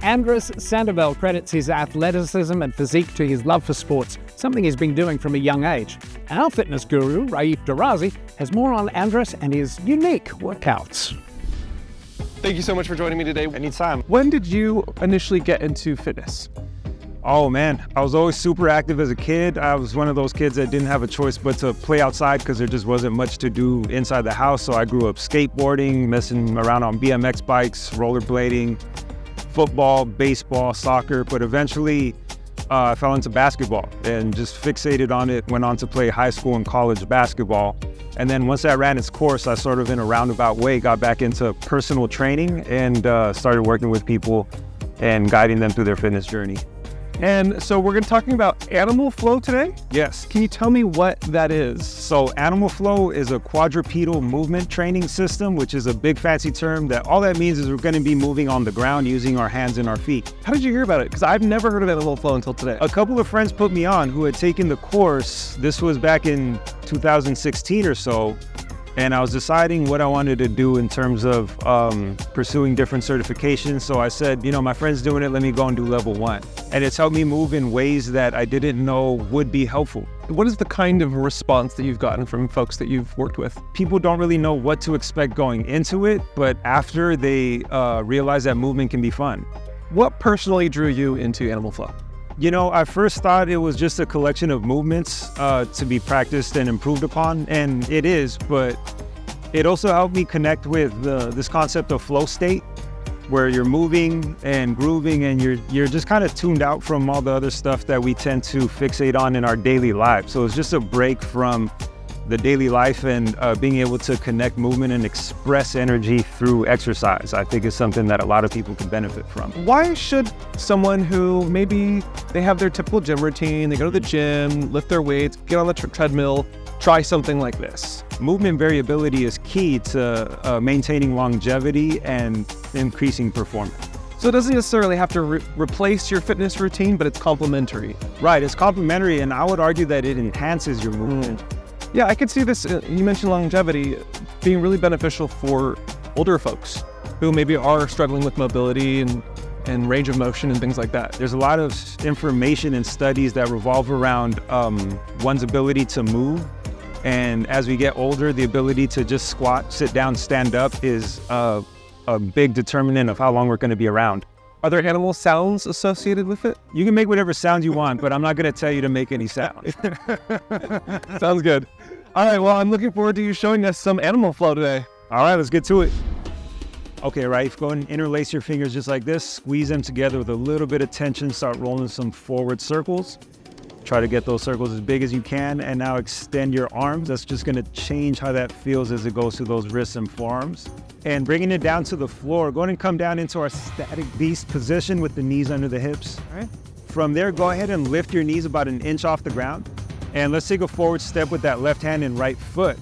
Andres Sandoval credits his athleticism and physique to his love for sports, something he's been doing from a young age. Our fitness guru, Raif Darazi, has more on Andres and his unique workouts. Thank you so much for joining me today. Anytime. When did you initially get into fitness? Oh man, I was always super active as a kid. I was one of those kids that didn't have a choice but to play outside because there just wasn't much to do inside the house. So I grew up skateboarding, messing around on BMX bikes, rollerblading, football, baseball, soccer, but eventually I fell into basketball and just fixated on it, went on to play high school and college basketball. And then once that ran its course, I sort of in a roundabout way got back into personal training and started working with people and guiding them through their fitness journey. And so we're going to be talking about Animal Flow today? Yes. Can you tell me what that is? So Animal Flow is a quadrupedal movement training system, which is a big fancy term that all that means is we're going to be moving on the ground using our hands and our feet. How did you hear about it? Because I've never heard of Animal Flow until today. A couple of friends put me on who had taken the course. This was back in 2016 or so. And I was deciding what I wanted to do in terms of pursuing different certifications. So I said, you know, my friend's doing it, let me go and do level 1. And it's helped me move in ways that I didn't know would be helpful. What is the kind of response that you've gotten from folks that you've worked with? People don't really know what to expect going into it, but after they realize that movement can be fun. What personally drew you into Animal Flow? You know, I first thought it was just a collection of movements to be practiced and improved upon, and it is, but it also helped me connect with this concept of flow state, where you're moving and grooving and you're just kind of tuned out from all the other stuff that we tend to fixate on in our daily life. So it's just a break from the daily life and being able to connect movement and express energy through exercise, I think is something that a lot of people can benefit from. Why should someone who maybe they have their typical gym routine, they go to the gym, lift their weights, get on the treadmill, try something like this? Movement variability is key to maintaining longevity and increasing performance. So it doesn't necessarily have to replace your fitness routine, but it's complementary. Right, it's complementary, and I would argue that it enhances your movement. Yeah, I could see this, you mentioned longevity, being really beneficial for older folks who maybe are struggling with mobility and range of motion and things like that. There's a lot of information and studies that revolve around one's ability to move. And as we get older, the ability to just squat, sit down, stand up is a big determinant of how long we're going to be around. Are there animal sounds associated with it? You can make whatever sound you want, but I'm not going to tell you to make any sound. Sounds good. All right, well, I'm looking forward to you showing us some Animal Flow today. All right, let's get to it. Okay, Raif, go and interlace your fingers just like this. Squeeze them together with a little bit of tension. Start rolling some forward circles. Try to get those circles as big as you can. And now extend your arms. That's just going to change how that feels as it goes through those wrists and forearms. And bringing it down to the floor, go ahead and come down into our static beast position with the knees under the hips. All right. From there, go ahead and lift your knees about an inch off the ground. And let's take a forward step with that left hand and right foot.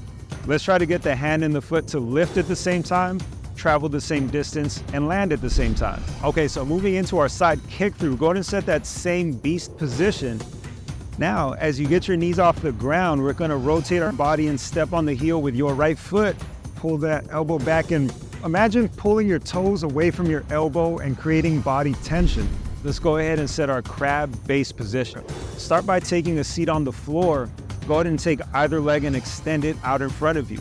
Let's try to get the hand and the foot to lift at the same time, travel the same distance, and land at the same time. Okay, so moving into our side kick through, go ahead and set that same beast position. Now, as you get your knees off the ground, we're going to rotate our body and step on the heel with your right foot. Pull that elbow back and imagine pulling your toes away from your elbow and creating body tension. Let's go ahead and set our crab base position. Start by taking a seat on the floor. Go ahead and take either leg and extend it out in front of you.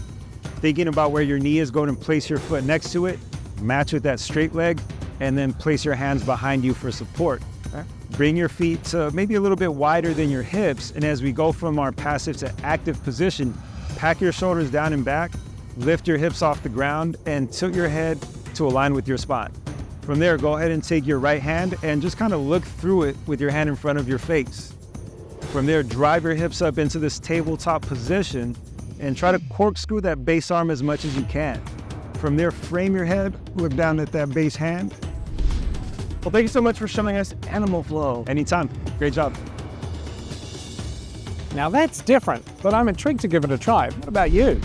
Thinking about where your knee is, go ahead and place your foot next to it, match with that straight leg, and then place your hands behind you for support. Bring your feet to maybe a little bit wider than your hips, and as we go from our passive to active position, pack your shoulders down and back, lift your hips off the ground, and tilt your head to align with your spine. From there, go ahead and take your right hand and just kind of look through it with your hand in front of your face. From there, drive your hips up into this tabletop position and try to corkscrew that base arm as much as you can. From there, frame your head, look down at that base hand. Well, thank you so much for showing us Animal Flow. Anytime. Great job. Now that's different, but I'm intrigued to give it a try. What about you?